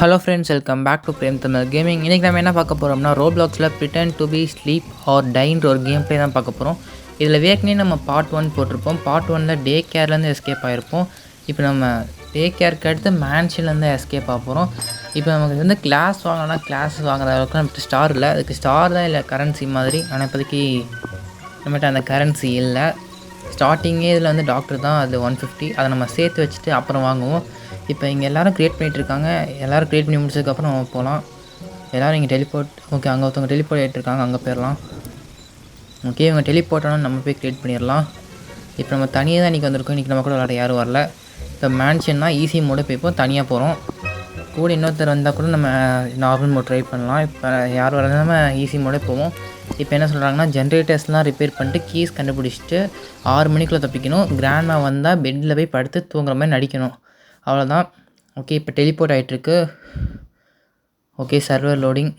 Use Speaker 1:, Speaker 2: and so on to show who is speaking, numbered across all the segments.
Speaker 1: Hello friends, welcome back to Prem Tamil gaming. இன்றைக்கி நம்ம என்ன பார்க்க போகிறோம்னா, ரோப்ளாக்ஸில் Britain to be sleep or டைன்ற ஒரு கேம் ப்ளே தான் பார்க்க போகிறோம். இதில் வேக்னே நம்ம பார்ட் 1 போட்டிருப்போம். பார்ட் 1ல் டே கேர்லேருந்து எஸ்கேப் ஆகிருப்போம். இப்போ நம்ம டே கேருக்கு அடுத்து மேன்ஷன்லேருந்து எஸ்கேப் ஆக போகிறோம். இப்போ நமக்கு வந்து கிளாஸ் வாங்கினா கிளாஸ் வாங்குற அளவுக்கு நம்மகிட்ட ஸ்டார் இல்லை. அதுக்கு ஸ்டார் தான் இல்லை கரன்சி மாதிரி. ஆனால் இப்போதைக்கு நம்மகிட்ட அந்த கரன்சி இல்லை. ஸ்டார்டிங்கே இதில் வந்து டாக்டர் தான், அது 150. அதை நம்ம சேர்த்து வச்சுட்டு அப்புறம் வாங்குவோம். இப்போ இங்கே எல்லோரும் க்ரியேட் பண்ணிகிட்ருக்காங்க. எல்லோரும் க்ரியேட் பண்ணி முடிச்சதுக்கப்புறம் நம்ம போகலாம். எல்லோரும் இங்கே டெலிபோர்ட். ஓகே, அங்கே ஒருத்தவங்க டெலிபோர்ட் ஆகிட்டுருக்காங்க, அங்கே போயிடலாம். ஓகே, இவங்க டெலிபோர்ட் ஆனால் நம்ம போய் க்ரியேட் பண்ணிடலாம். இப்போ நம்ம தனியாக தான் இன்றைக்கி வந்திருக்கோம். இன்றைக்கி நம்ம கூட விளையாட யாரும் வரல. இப்போ மேன்ஷன்னா ஈஸி மோடு போய்ப்போம், தனியாக போகிறோம். கூட இன்னொருத்தர் வந்தால் கூட நம்ம நார்மல் மோட் ட்ரை பண்ணலாம். இப்போ யார் வரது நம்ம ஈஸி மோடே போவோம். இப்போ என்ன சொல்கிறாங்கன்னா, ஜென்ரேட்டர்ஸ்லாம் ரிப்பேர் பண்ணிட்டு கீஸ் கண்டுபிடிச்சிட்டு 6 மணிக்குள்ளே தப்பிக்கணும். கிராண்ட்மா வந்தால் பெட்டில் போய் படுத்து தூங்குற மாதிரி நடிக்கணும். அவ்வளோதான். ஓகே, இப்போ டெலிபோர்ட் ஆகிட்டுருக்கு. Okay, server loading.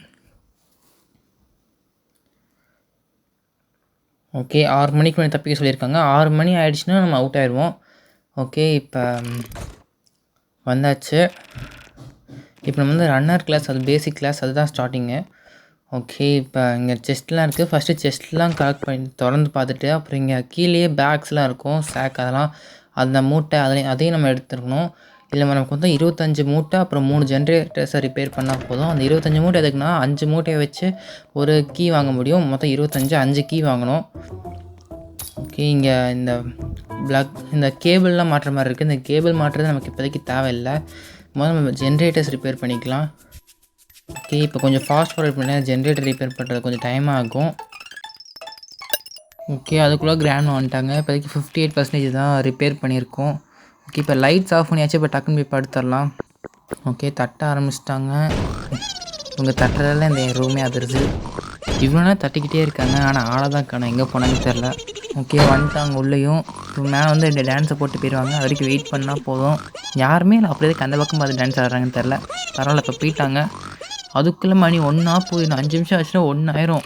Speaker 1: ஓகே, 6 மணிக்கு மேலே தப்பிக்க சொல்லியிருக்காங்க. 6 மணி ஆகிடுச்சுன்னா நம்ம அவுட் ஆயிடுவோம். ஓகே, இப்போ வந்தாச்சு. இப்போ நம்ம வந்து ரன்னர் கிளாஸ், அது பேசிக் கிளாஸ், அதுதான் ஸ்டார்டிங்கு. ஓகே, இப்போ இங்கே செஸ்ட்லாம் இருக்குது. ஃபஸ்ட்டு செஸ்ட்லாம் கலெக்ட் பண்ணி திறந்து பார்த்துட்டு, அப்புறம் இங்கே கீழேயே பேக்ஸ்லாம் இருக்கும், ஸ்டாக், அதெல்லாம் அந்த மூட்டை அதையும் நம்ம எடுத்துருக்கணும். இல்லை நமக்கு வந்து 25 மூட்டை, அப்புறம் 3 ஜென்ரேட்டர்ஸை ரிப்பேர் பண்ணால் போதும். அந்த 25 மூட்டை எதுக்குன்னா 5 மூட்டையை வச்சு ஒரு கீ வாங்க முடியும். மொத்தம் 5 கீ வாங்கணும். ஓகே, இங்கே இந்த கேபிள்லாம் மாட்டுற மாதிரி இருக்குது. இந்த கேபிள் மாட்டுறது நமக்கு இப்போதைக்கு தேவையில்லை. முதல்ல நம்ம ஜென்ரேட்டர்ஸ் ரிப்பேர் பண்ணிக்கலாம். ஓகே, இப்போ கொஞ்சம் ஃபாஸ்ட் ஃபார்வர்ட் பண்ணி ஜென்ரேட்டர் ரிப்பேர் பண்ணுறது கொஞ்சம் டைம் ஆகும். ஓகே, அதுக்குள்ளே கிராண்ட் வந்துட்டாங்க. இப்போதைக்கு 58% தான் ரிப்பேர் பண்ணியிருக்கோம். ஓகே, இப்போ லைட்ஸ் ஆஃப் பண்ணியாச்சு. இப்போ டக்குன்னு போய் படுத்துடலாம். ஓகே, தட்ட ஆரம்பிச்சிட்டாங்க. இவங்க தட்டுறதால இந்த ரூமே அதிருது. இவ்வளோ நேரம் தட்டிக்கிட்டே இருக்காங்க, ஆனால் ஆளை தான் காணும், எங்கே போனாங்கன்னு தெரில. ஓகே, வந்துட்டாங்க உள்ளேயும். இப்போ மேலே வந்து இந்த டான்ஸை போட்டு போயிடுவாங்க. அது வரைக்கும் வெயிட் பண்ணால் போதும். யாருமே அப்படியே அந்த பக்கம் பார்த்து டான்ஸ் ஆடுறாங்கன்னு தெரில. பரவாயில்ல, இப்போ போயிட்டாங்க. அதுக்குள்ளே மணி 1 போயிடும். 5 நிமிஷம் ஆச்சுன்னா 1 ஆயிரும்.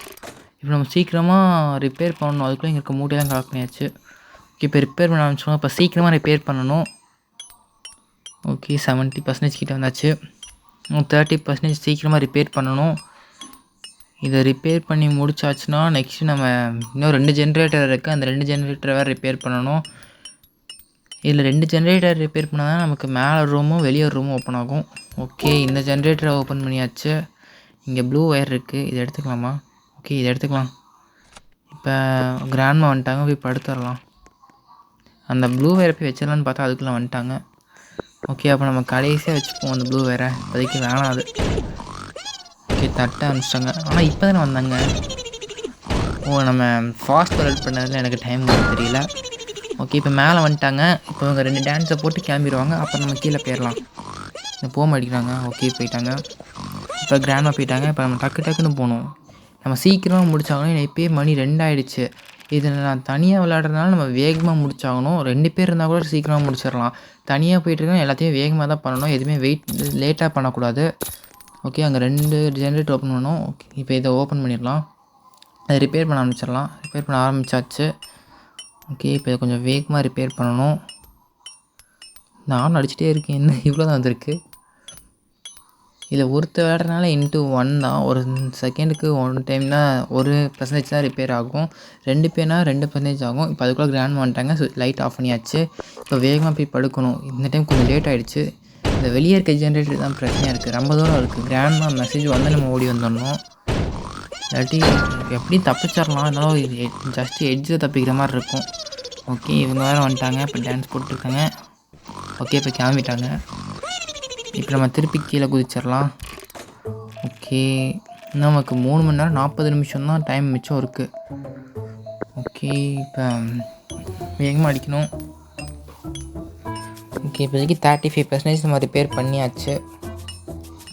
Speaker 1: இப்போ நம்ம சீக்கிரமாக ரிப்பேர் பண்ணணும். அதுக்குள்ளே இங்கே இருக்க மூட்டையெல்லாம் கலெக்ட் பண்ணியாச்சு. ஓகே, இப்போ ரிப்பேர் பண்ண ஆரம்பிச்சோம். இப்போ சீக்கிரமாக ரிப்பேர் பண்ணணும். ஓகே, 70% கிட்டே வந்தாச்சு. 30% சீக்கிரமாக ரிப்பேர் பண்ணணும். இதை ரிப்பேர் பண்ணி முடிச்சாச்சுன்னா நெக்ஸ்ட்டு நம்ம இன்னும் 2 ஜென்ரேட்டர் இருக்குது. அந்த 2 ஜென்ரேட்டரை வேறு ரிப்பேர் பண்ணணும். இதில் 2 ஜென்ரேட்டர் ரிப்பேர் பண்ணால் தான் நமக்கு மேலே ரூமும் வெளியே ரூமும் ஓப்பன் ஆகும். ஓகே, இந்த ஜென்ரேட்டரை ஓப்பன் பண்ணியாச்சு. இங்கே ப்ளூ ஒயர் இருக்குது, இதை எடுத்துக்கலாமா? ஓகே, இதை எடுத்துக்கலாம். இப்போ கிராண்ட்மா வந்துட்டாங்க, போய் படுத்துடலாம். அந்த ப்ளூ ஒயரை போய் வச்சிடலான்னு பார்த்தா அதுக்குள்ளே வந்துட்டாங்க. ஓகே, அப்போ நம்ம கடைசியாக வச்சுப்போம் அந்த ப்ளூ ஒயரை. இப்போதைக்கு வேணாம் அது. ஓகே, தட்ட ஆரம்பிச்சிட்டாங்க. ஆனால் இப்போ தானே வந்தாங்க. நம்ம ஃபாஸ்ட் ஃபார்வர்ட் பண்ணதில் எனக்கு டைம் தெரியல. ஓகே, இப்போ மேலே வந்துட்டாங்க. இப்போ இவங்க 2 டான்ஸை போட்டு கிளம்பிடுவாங்க. அப்போ நம்ம கீழே போயிடலாம். போக மாட்டேங்கிறாங்க. ஓகே, போயிட்டாங்க. இப்போ கிராண்ட்மா போயிட்டாங்க. இப்போ நம்ம டக்குன்னு போகணும். நம்ம சீக்கிரமாக முடிச்சாகணும். இப்போயே மணி 2 ஆகிடுச்சு. இதில் நான் தனியாக விளையாடுறதுனால நம்ம வேகமாக முடிச்சாகணும். 2 பேர் இருந்தால் கூட சீக்கிரமாக முடிச்சிடலாம். தனியாக போயிட்டுருக்கோம், எல்லாத்தையும் வேகமாக தான் பண்ணணும். எதுவுமே லேட்டாக பண்ணக்கூடாது. ஓகே, அங்கே 2 ஜென்ரேட்டர் ஓப்பன் பண்ணணும். ஓகே, இப்போ இதை ஓப்பன் பண்ணிடலாம். அதை ரிப்பேர் பண்ண ஆரம்பிச்சிடலாம். ரிப்பேர் பண்ண ஆரம்பித்தாச்சு. ஓகே, இப்போ இதை கொஞ்சம் வேகமாக ரிப்பேர் பண்ணணும். நானும் அடிச்சுட்டே இருக்கேன், என்ன இவ்வளோ தான் வந்திருக்கு. இதில் ஒருத்தர் விளையாடுறதுனால ×1 தான். ஒரு செகண்டுக்கு 1 டைம்னா 1% தான் ரிப்பேர் ஆகும். 2 பேர்னா 2% ஆகும். இப்போ அதுக்குள்ளே கிராண்ட் வந்துட்டாங்க. லைட் ஆஃப் பண்ணியாச்சு. இப்போ வேகமாக போய் படுக்கணும். இந்த டைம் கொஞ்சம் லேட் ஆகிடுச்சு. இந்த வெளியே இருக்க ஜென்ரேட்டர் தான் பிரச்சனையாக இருக்குது. ரொம்ப தூரம் இருக்குது. கிராண்ட்மா மெசேஜ் வந்து நம்ம ஓடி வந்துடணும். இல்லாட்டி எப்படியும் தப்பிச்சிடலாம். இருந்தாலும் ஜஸ்ட்டு எட்ஜில் தப்பிக்கிற மாதிரி இருக்கும். ஓகே, இவங்க வேறு வந்துட்டாங்க. இப்போ டான்ஸ் போட்டுருக்காங்க. ஓகே, இப்போ கிளம்பிட்டாங்க. இப்போ நம்ம திருப்பி கீழே குதிச்சிடலாம். ஓகே, நமக்கு 3 மணி நேரம் 40 நிமிஷம் தான் டைம் மிச்சம் இருக்குது. ஓகே, இப்போ வேகமாக அடிக்கணும். ஓகே, இப்போதைக்கு 35% நம்ம ரிப்பேர் பண்ணியாச்சு.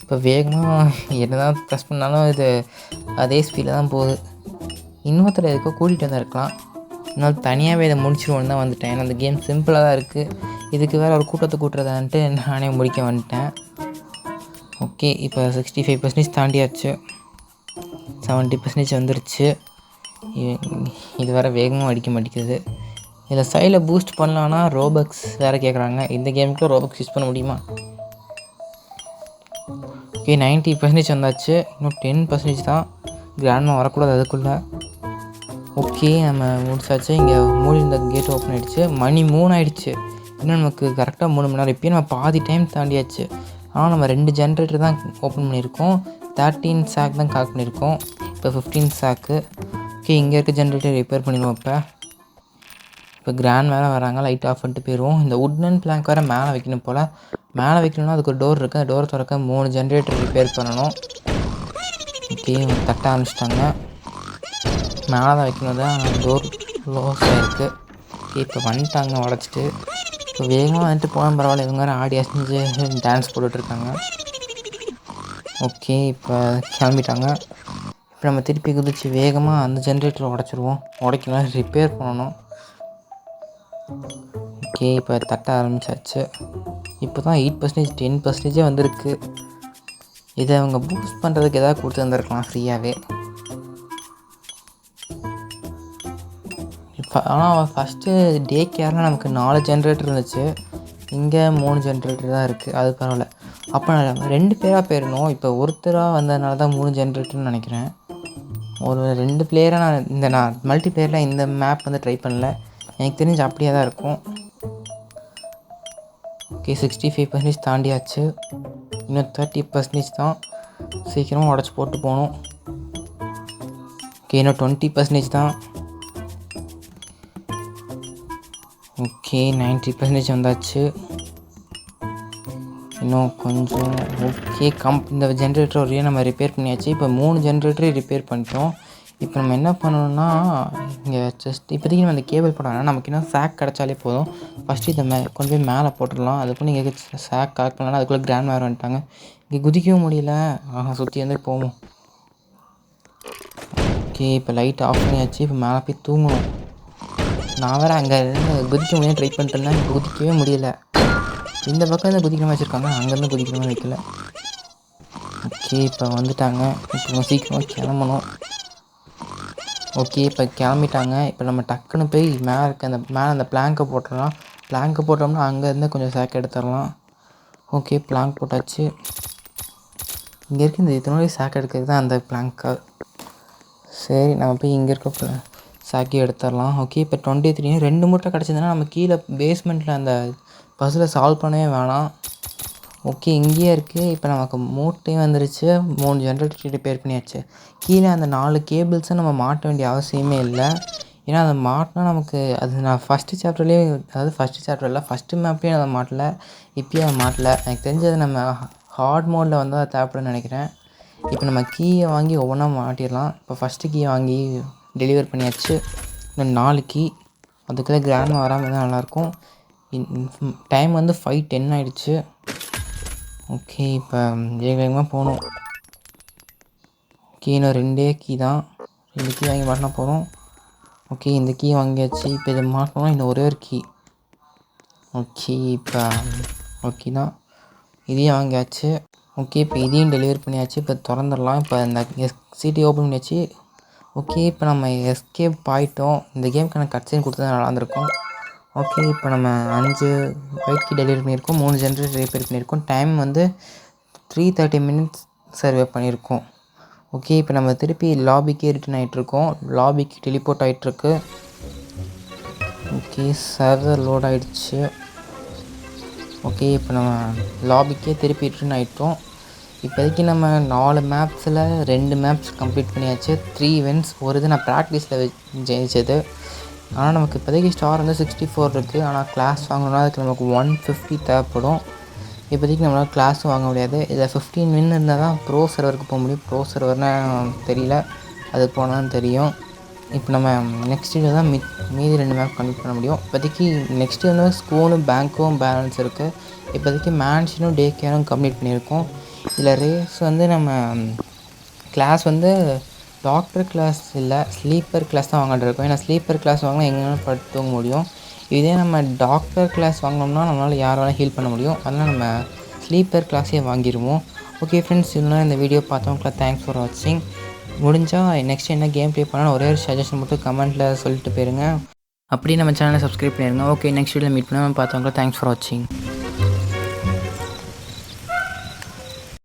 Speaker 1: இப்போ வேகமாக என்ன தான் ப்ரெஸ் பண்ணாலும் இது அதே ஸ்பீடில் தான் போகுது. இன்னொருத்தர் எதுக்கோ கூட்டிகிட்டு வந்திருக்கலாம். இன்னொரு தனியாகவே இதை முடிச்சிருவோன்னு தான் வந்துட்டேன். ஏன்னா அந்த கேம் சிம்பிளாக தான் இருக்குது. இதுக்கு வேறு ஒரு கூட்டத்தை கூட்டுறதான்ட்டு நானே முடிக்க வந்துட்டேன். ஓகே, இப்போ 65% தாண்டியாச்சு. 70% வந்துருச்சு. இது வேறு வேகமாக அடிக்க மாட்டேங்குது. இதில் சைடில் பூஸ்ட் பண்ணலான்னா ரோபக்ஸ் வேறு கேட்குறாங்க. இந்த கேமுக்குள்ள ரோபக்ஸ் யூஸ் பண்ண முடியுமா? ஓகே 90% வந்தாச்சு. இன்னும் 10% தான். கிராண்ட்மா வரக்கூடாது அதுக்குள்ளே. ஓகே நம்ம முடிச்சாச்சு. இங்கே மூடி இந்த கேட் ஓப்பன் ஆகிடுச்சு. மணி 3 ஆகிடுச்சு. இன்னும் நமக்கு கரெக்டாக 3 மணி நேரம். இப்போயும் நம்ம பாதி டைம் தாண்டியாச்சு. ஆனால் நம்ம 2 ஜென்ரேட்டர் தான் ஓப்பன் பண்ணியிருக்கோம். 13 சாக் தான் கலெக்ட் பண்ணியிருக்கோம். இப்போ 15 சாக்கு. ஓகே இங்கே இருக்க ஜென்ரேட்டர் ரிப்பேர் பண்ணிடுவோம். இப்போ கிராண்ட் மேலே வராங்க. லைட் ஆஃப் பண்ணிட்டு போயிடுவோம். இந்த உட்டன் பிளாங்க் வேறு மேலே வைக்கணும் போல். மேலே வைக்கணும்னா அதுக்கு ஒரு டோர் இருக்குது. அந்த டோரை திறக்க 3 ஜென்ரேட்டர் ரிப்பேர் பண்ணணும். ஓகே தட்ட ஆரம்பிச்சிட்டாங்க. மேலே தான் வைக்கணும் தான் டோர் க்ளோஸ் ஆகிருக்கு. ஓகே இப்போ வந்துட்டாங்க உடச்சிட்டு. இப்போ வேகமாக வந்துட்டு போனால் பரவாயில்ல. இவங்க வேறு ஆடி அசைஞ்சு டான்ஸ் போட்டுட்ருக்காங்க. ஓகே இப்போ கிளம்பிட்டாங்க. இப்போ நம்ம திருப்பி குதிச்சு வேகமாக அந்த ஜென்ரேட்டரை உடச்சிருவோம். உடைக்கலாம் ரிப்பேர் பண்ணணும். ஓகே இப்போ தட்ட ஆரம்பிச்சாச்சு. இப்போ தான் 8% 10% வந்திருக்கு. இதை அவங்க பூஸ்ட் பண்ணுறதுக்கு எதாவது கொடுத்து வந்துருக்கலாம் ஃப்ரீயாகவே. இப்போ ஆனால் ஃபஸ்ட்டு டே கேரில் நமக்கு 4 ஜென்ரேட்டர் இருந்துச்சு. இங்கே 3 ஜென்ரேட்டர் தான் இருக்குது. அது பரவாயில்ல. அப்போ நான் 2 பேராக போயிடணும். இப்போ ஒருத்தராக வந்ததுனால தான் 3 ஜென்ரேட்டர்னு நினைக்கிறேன். ஒரு 2 பிளேயராக நான் மல்டி பிளேயரில் இந்த மேப் வந்து ட்ரை பண்ணல. எனக்கு தெரிஞ்சு அப்படியே தான் இருக்கும். ஓகே 65% தாண்டியாச்சு. இன்னும் 30% தான். சீக்கிரமாக உடச்சி போட்டு போகணும். ஓகே இன்னும் 20% தான். ஓகே 90% வந்தாச்சு. இன்னும் கொஞ்சம். ஓகே இந்த ஜென்ரேட்டர் ஒரே நம்ம ரிப்பேர் பண்ணியாச்சு. இப்போ 3 ஜென்ரேட்டரையும் ரிப்பேர் பண்ணிட்டோம். இப்போ நம்ம என்ன பண்ணணும்னா இங்கே ஜஸ்ட் இப்போதைக்கு நம்ம அந்த கேபிள் போடலாம். நமக்கு இன்னும் சாக் கிடச்சாலே போதும். ஃபஸ்ட்டு இதை கொண்டு போய் மேலே போட்டுடலாம். அதுக்கு நீங்கள் சாக் கலெக்ட் பண்ணலாம். அதுக்குள்ளே கிராண்ட் மேர் வந்துட்டாங்க. இங்கே குதிக்கவும் முடியல. சுற்றி வந்து போவோம். ஓகே இப்போ லைட் ஆஃப் பண்ணியாச்சு. இப்போ மேலே போய் தூங்கணும். நான் வேறு அங்கே குதிக்க முடியாது ட்ரை பண்ணிட்டு இருந்தேன். குதிக்கவே முடியல. இந்த பக்கம் இருந்து குதிக்கிற மாதிரி வச்சுருக்காங்க. அங்கேருந்து குதிக்கிற மாதிரி வைக்கல. ஓகே இப்போ வந்துட்டாங்க. இப்போ சீக்கிரமாக கிளம்பணும். ஓகே இப்போ கிளம்பிட்டாங்க. இப்போ நம்ம டக்குன்னு போய் மேலே இருக்க அந்த பிளாங்கை போட்டுடலாம். பிளாங்கை போட்டோம்னா அங்கேருந்து கொஞ்சம் சேக் எடுத்துடலாம். ஓகே பிளாங்க் போட்டாச்சு. இங்கே இருக்க இந்த இதனோட சேக் எடுக்கிறது தான் அந்த பிளாங்க்கை. சரி நம்ம போய் இங்கே இருக்க சாக்கி எடுத்துடலாம். ஓகே இப்போ 23 2 மூட்டை கிடச்சிதுன்னா நம்ம கீழே பேஸ்மெண்ட்டில் அந்த பஸ்ஸில் சால்வ் பண்ணவே வேணாம். ஓகே இங்கேயே இருக்குது. இப்போ நமக்கு மூட்டையும் வந்துருச்சு. 3 ஜென்ரேட்டர் ரிப்பேர் பண்ணியாச்சு. கீழே அந்த 4 கேபிள்ஸை நம்ம மாட்ட வேண்டிய அவசியமே இல்லை. ஏன்னா அதை மாட்டினா நமக்கு அது நான் ஃபஸ்ட்டு சாப்டர்லேயே, அதாவது ஃபஸ்ட்டு சாப்டர் இல்லை ஃபஸ்ட்டு மேப்லேயே அதை மாட்டலை. இப்போயும் அதை மாட்டலை. எனக்கு தெரிஞ்சது நம்ம ஹார்ட் மோடில் வந்து அதை தேவைப்படுன்னு நினைக்கிறேன். இப்போ நம்ம கீயை வாங்கி ஒவ்வொன்றா மாட்டிடலாம். இப்போ ஃபஸ்ட்டு கீயை வாங்கி டெலிவர் பண்ணியாச்சு. இன்னும் 4 கீ. அதுக்குள்ளே கிராண்ட் வராமல் தான் நல்லாயிருக்கும். டைம் வந்து 5:10 ஆகிடுச்சு. ஓகே இப்போ வேகமாக போகணும். ஓகே இன்னும் 2 கீ தான். 2 கீ வாங்கி மாட்டினா போதும். ஓகே இந்த கீ வாங்கியாச்சு. இப்போ இதை மாட்டோம்னா இன்னும் ஒரே ஒரு கீ. ஓகே இப்போ ஓகே தான். இதையும் வாங்கியாச்சு. ஓகே இப்போ இதையும் டெலிவரி பண்ணியாச்சு. இப்போ திறந்துடலாம். இப்போ இந்த சீட்டை ஓப்பன் பண்ணியாச்சு. ஓகே இப்போ நம்ம எஸ்கேப் ஆகிட்டோம். இந்த கேமுக்கு எனக்கு கட்சின்னு கொடுத்தா நல்லா இருந்திருக்கும். ஓகே இப்போ நம்ம 5 ஒயிட் கீ டெலிவரி பண்ணியிருக்கோம். 3 ஜென்ரேட்டர் ரிப்பேர் பண்ணியிருக்கோம். டைம் வந்து 3:30 மினிட்ஸ் சர்வே பண்ணியிருக்கோம். ஓகே இப்போ நம்ம திருப்பி லாபிக்கே ரிட்டர்ன் ஆகிட்ருக்கோம். லாபிக்கு டெலிபோர்ட் ஆகிட்ருக்கு. ஓகே சர்வர் லோட் ஆகிடுச்சு. ஓகே இப்போ நம்ம லாபிக்கே திருப்பி ரிட்டர்ன் ஆகிட்டோம். இப்போதைக்கு நம்ம 4 மேப்ஸில் 2 மேப்ஸ் கம்ப்ளீட் பண்ணியாச்சு. 3 இவெண்ட்ஸ். ஒரு இது நான் ப்ராக்டிஸில் ஜெயிச்சது. ஆனால் நமக்கு இப்போதைக்கு ஸ்டார் வந்து 64 இருக்குது. ஆனால் கிளாஸ் வாங்கணுன்னா அதுக்கு நமக்கு 150 தேவைப்படும். இப்போதைக்கு நம்மளால் கிளாஸும் வாங்க முடியாது. இதில் 15 வின் இருந்தால் தான் ப்ரோ சர்வருக்கு போக முடியும். ப்ரோ சர்வர்னால் தெரியல, அது போனால் தான் தெரியும். இப்போ நம்ம நெக்ஸ்ட் இதில் தான் மீதி 2 மேப் கம்ப்ளீட் பண்ண முடியும். இப்போதைக்கு நெக்ஸ்ட் வந்து ஸ்கூலும் பேங்க்கும் பேலன்ஸ் இருக்குது. இப்போதைக்கு மேன்ஷனும் டே கேரும் கம்ப்ளீட் பண்ணியிருக்கோம். இதில் ரேஸ் வந்து நம்ம கிளாஸ் வந்து டாக்டர் கிளாஸ் இல்லை, ஸ்லீப்பர் கிளாஸ் தான் வாங்கிட்டு இருக்கோம். ஏன்னா ஸ்லீப்பர் கிளாஸ் வாங்கினா எங்கேனாலும் படுத்து தூங்க முடியும். இதே நம்ம டாக்டர் கிளாஸ் வாங்கினோம்னா நம்மளால் யார் வேணால் ஹீல் பண்ண முடியும். அதனால் நம்ம ஸ்லீப்பர் கிளாஸே வாங்கிடுவோம். ஓகே ஃப்ரெண்ட்ஸ், இதெல்லாம் இந்த வீடியோ பார்த்தவங்களுக்குலாம் தேங்க்ஸ் ஃபார் வாட்சிங். முடிஞ்சால் நெக்ஸ்ட் என்ன கேம் ப்ளே பண்ணாலும் ஒரே ஒரு சஜஷன் மட்டும் கமெண்ட்டில் சொல்லிட்டு போயிருங்க. அப்படியே நம்ம சேனலை சப்ஸ்கிரைப் பண்ணிடுங்க. ஓகே நெக்ஸ்ட் வீடியோவில் மீட் பண்ணாமல் பார்த்தவங்களுக்குலாம் தேங்க்ஸ் ஃபார் வாட்சிங்.